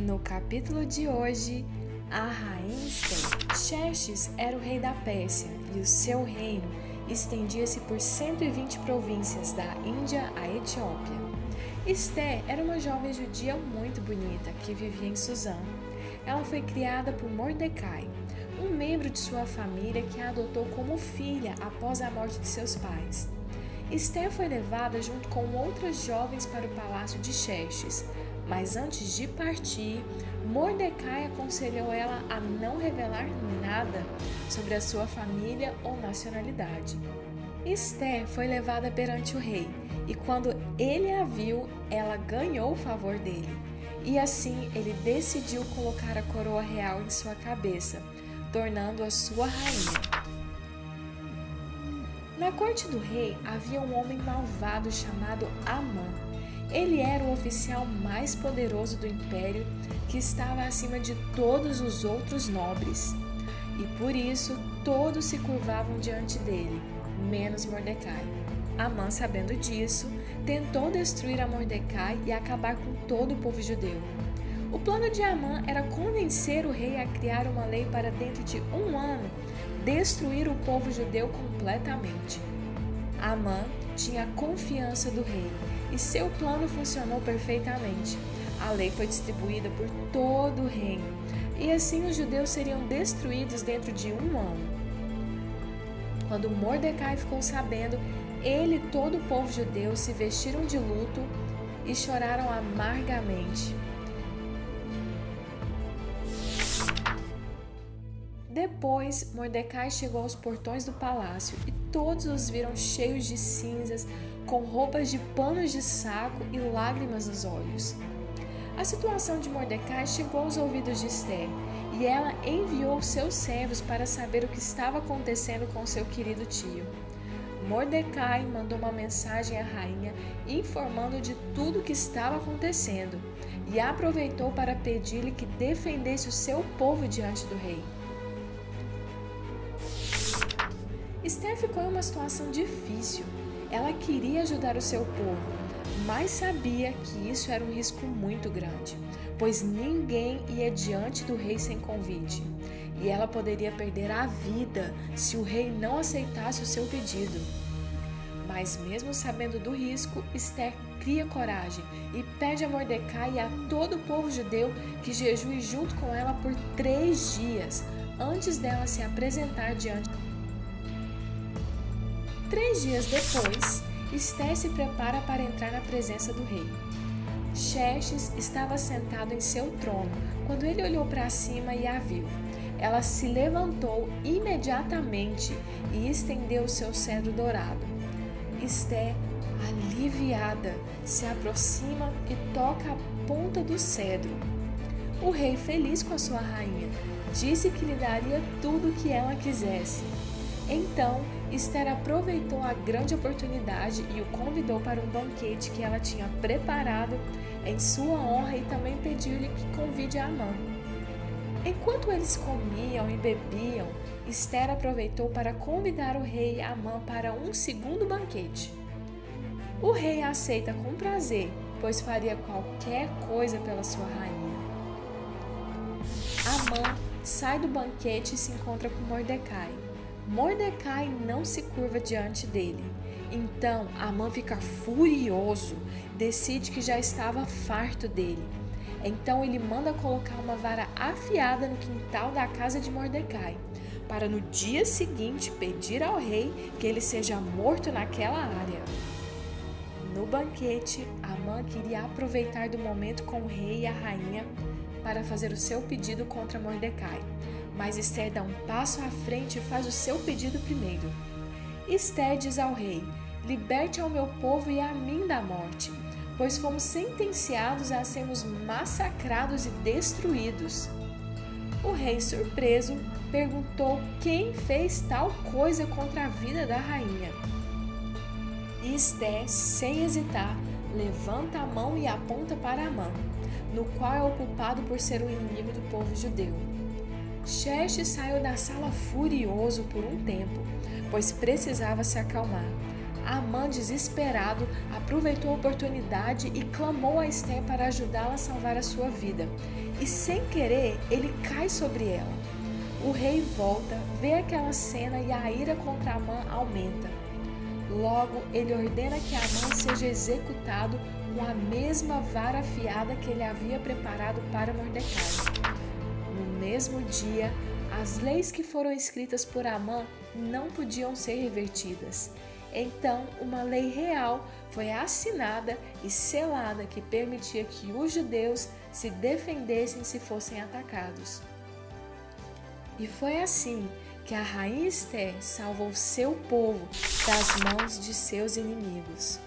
No capítulo de hoje, a rainha Esther. Xerxes era o rei da Pérsia e o seu reino estendia-se por 120 províncias, da Índia à Etiópia. Esther era uma jovem judia muito bonita que vivia em Susã. Ela foi criada por Mordecai, um membro de sua família que a adotou como filha após a morte de seus pais. Esther foi levada junto com outras jovens para o palácio de Xerxes, mas antes de partir, Mordecai aconselhou ela a não revelar nada sobre a sua família ou nacionalidade. Esther foi levada perante o rei, e quando ele a viu, ela ganhou o favor dele. E assim ele decidiu colocar a coroa real em sua cabeça, tornando-a sua rainha. Na corte do rei havia um homem malvado chamado Amã. Ele era o oficial mais poderoso do império, que estava acima de todos os outros nobres. E por isso todos se curvavam diante dele, menos Mordecai. Amã, sabendo disso, tentou destruir a Mordecai e acabar com todo o povo judeu. O plano de Amã era convencer o rei a criar uma lei para, dentro de um ano, destruir o povo judeu completamente. Amã tinha a confiança do rei e seu plano funcionou perfeitamente. A lei foi distribuída por todo o reino e assim os judeus seriam destruídos dentro de um ano. Quando Mordecai ficou sabendo, ele e todo o povo judeu se vestiram de luto e choraram amargamente. Depois, Mordecai chegou aos portões do palácio e todos os viram cheios de cinzas, com roupas de panos de saco e lágrimas nos olhos. A situação de Mordecai chegou aos ouvidos de Esther e ela enviou seus servos para saber o que estava acontecendo com seu querido tio. Mordecai mandou uma mensagem à rainha informando de tudo o que estava acontecendo e aproveitou para pedir-lhe que defendesse o seu povo diante do rei. Esther ficou em uma situação difícil. Ela queria ajudar o seu povo, mas sabia que isso era um risco muito grande, pois ninguém ia diante do rei sem convite, e ela poderia perder a vida se o rei não aceitasse o seu pedido. Mas mesmo sabendo do risco, Esther cria coragem e pede a Mordecai e a todo o povo judeu que jejue junto com ela por 3 dias, antes dela se apresentar diante. 3 dias depois, Esther se prepara para entrar na presença do rei. Xerxes estava sentado em seu trono quando ele olhou para cima e a viu. Ela se levantou imediatamente e estendeu o seu cetro dourado. Esther, aliviada, se aproxima e toca a ponta do cetro. O rei, feliz com a sua rainha, disse que lhe daria tudo o que ela quisesse. Então, Esther aproveitou a grande oportunidade e o convidou para um banquete que ela tinha preparado em sua honra e também pediu-lhe que convide a Amã. Enquanto eles comiam e bebiam, Esther aproveitou para convidar o rei Amã para um segundo banquete. O rei aceita com prazer, pois faria qualquer coisa pela sua rainha. Amã sai do banquete e se encontra com Mordecai. Mordecai não se curva diante dele. Então Amã fica furioso, decide que já estava farto dele. Então ele manda colocar uma vara afiada no quintal da casa de Mordecai, para no dia seguinte pedir ao rei que ele seja morto naquela área. No banquete, Amã queria aproveitar do momento com o rei e a rainha para fazer o seu pedido contra Mordecai. Mas Esther dá um passo à frente e faz o seu pedido primeiro. Esther diz ao rei: liberte ao meu povo e a mim da morte, pois fomos sentenciados a sermos massacrados e destruídos. O rei, surpreso, perguntou quem fez tal coisa contra a vida da rainha. E Esther, sem hesitar, levanta a mão e aponta para Amã, no qual é o culpado por ser o inimigo do povo judeu. Xerxes saiu da sala furioso por um tempo, pois precisava se acalmar. Amã, desesperado, aproveitou a oportunidade e clamou a Esther para ajudá-la a salvar a sua vida. E sem querer, ele cai sobre ela. O rei volta, vê aquela cena e a ira contra Amã aumenta. Logo, ele ordena que Amã seja executado com a mesma vara afiada que ele havia preparado para Mordecai. No mesmo dia, as leis que foram escritas por Amã não podiam ser revertidas. Então, uma lei real foi assinada e selada que permitia que os judeus se defendessem se fossem atacados. E foi assim que a rainha Esther salvou seu povo das mãos de seus inimigos.